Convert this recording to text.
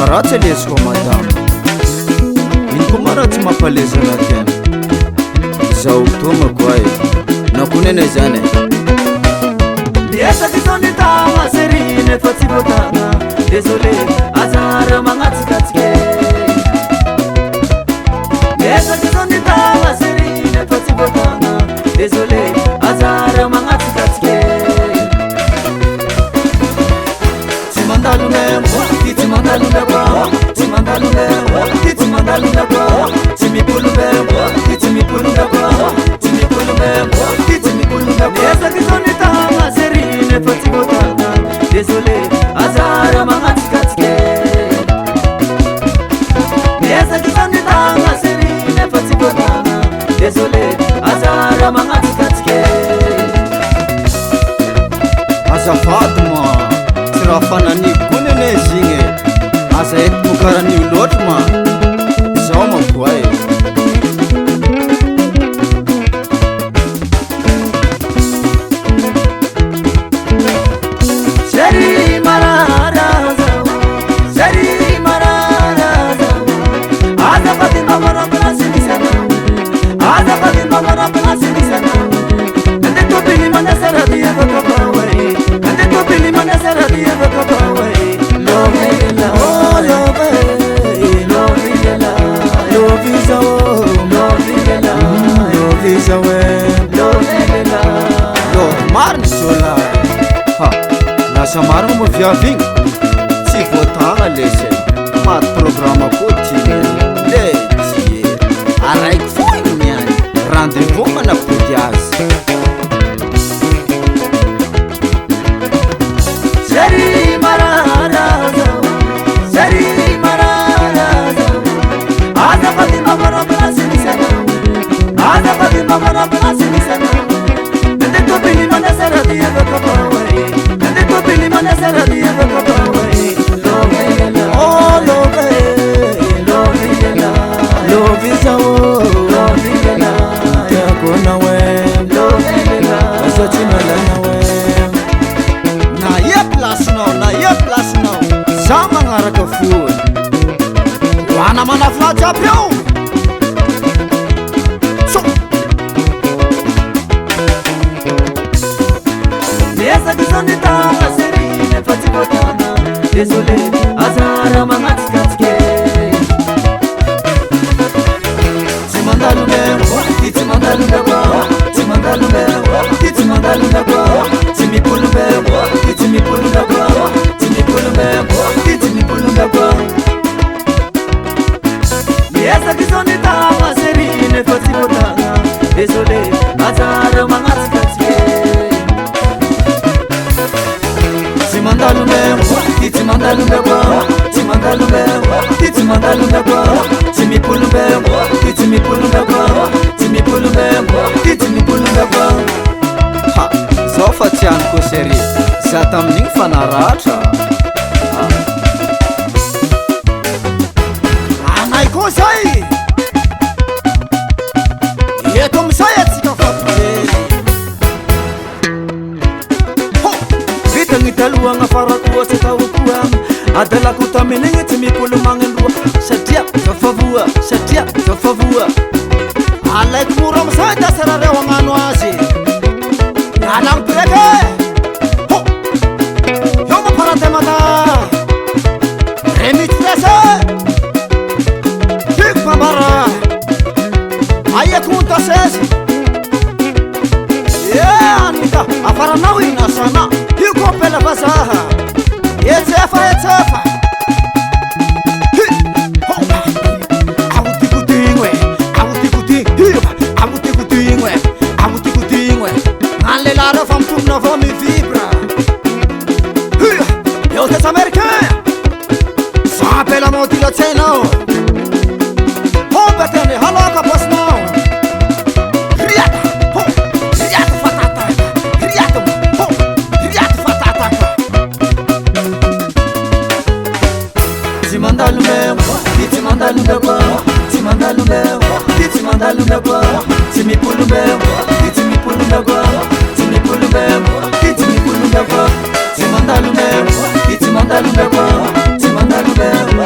Ratsy lesiko madamo iny koa ma raha tsy mampalezana tena izao tomako ay nakonena izany Esaky zao ny tagna sery nefa tsy voatagna désolé azara magnatsikatsike Esaky zao ny tagna sery nefa tsy voatagna désolé azara magnatsikatsike Tsy mandalo membo ty tsy mandalo membo Tsy mandalo membo ty tsy mandalo membo Tsy mipolo membo ty tsy mipolo membo Tsy mipolo membo ty tsy mipolo membo Esaky zao ny tagna sery nefa tsy voatagna désolé azara magnatsikatsike Esaky zao ny tagna sery nefa tsy voatagna désolé azara magnatsikatsike azafady ma tsy raha fananiko koa nene zigny aza eto mokaran'io loatra ma izao mako ay Seri marara zao Seri marara zao Aza pati mamara plasini sana Aza pati mamara plasini sana Nande to pili mana saradi eva kapawai Nande to pili mana saradi eva kapawai Lovila oh lovila Lovila Lovisa oh Lovila Lovisa we Lovila mariny sola ha lasa marina mo viavigny tsy voatagna lesy maty programme koa tiany le ty araiky foigny niany rendez-vous manapody azy Seri marara zao Seri marara zao Aza pati mamara plasini sana Aza pati mamara plasini sana Nande to pili mana saradi eva kapawai Nande to pili mana saradi eva kapawai Lovila oh love Lovila lovisa oh Lovila yakona we Lovila asatinalana we na ye plasinao za magnaraka foy hoana manafina jiaby eo so Esaky zao ny tagna sery nefa tsy voatagna désolé azara magnatsikatsike Tsy mandalo membo ty tsy mandalo membo Tsy mandalo membo ty tsy mandalo membo Tsy mipolo membo ty tsy mipolo membo Tsy mipolo membo ty tsy mipolo membo Esaky zao ny tagna sery nefa tsy voatagna désolé azara magnatsikatsike Tsy mandalo membo ty tsy mandalo membo Tsy mandalo membo ty tsy mandalo membo Tsy mipolo membo ty tsy mipolo membo Tsy mipolo membo ty tsy mipolo membo ha zao fa tianiko sery za tamin'igny fa naratra anay koa zay eto amizay atsika fampijely ho vitagny talohagna farako oatsy taokoa adalako tamin'igny tsy mipolo magnandroa satria zafavoa alaiko mora amizay da sarareo agnano azy alagno pireke ho eo mamparatemata remitrese tiko pambara aiako montasezy anita afaranao inasana io koa ampela vazaha etsefa agotikotigny gnan lelareo fa mitomina avao mivibra eo tetsy américain za ampela modilatsainao hombeteny haloka bosinao riata fatataka Tsy mandalo membo ty tsy mandalo membo Tsy mandalo membo ty tsy mandalo membo Tsy mipolo membo ty tsy mipolo membo Tsy mipolo membo ty tsy mipolo membo Tsy mandalo membo ty tsy mandalo membo Tsy mandalo membo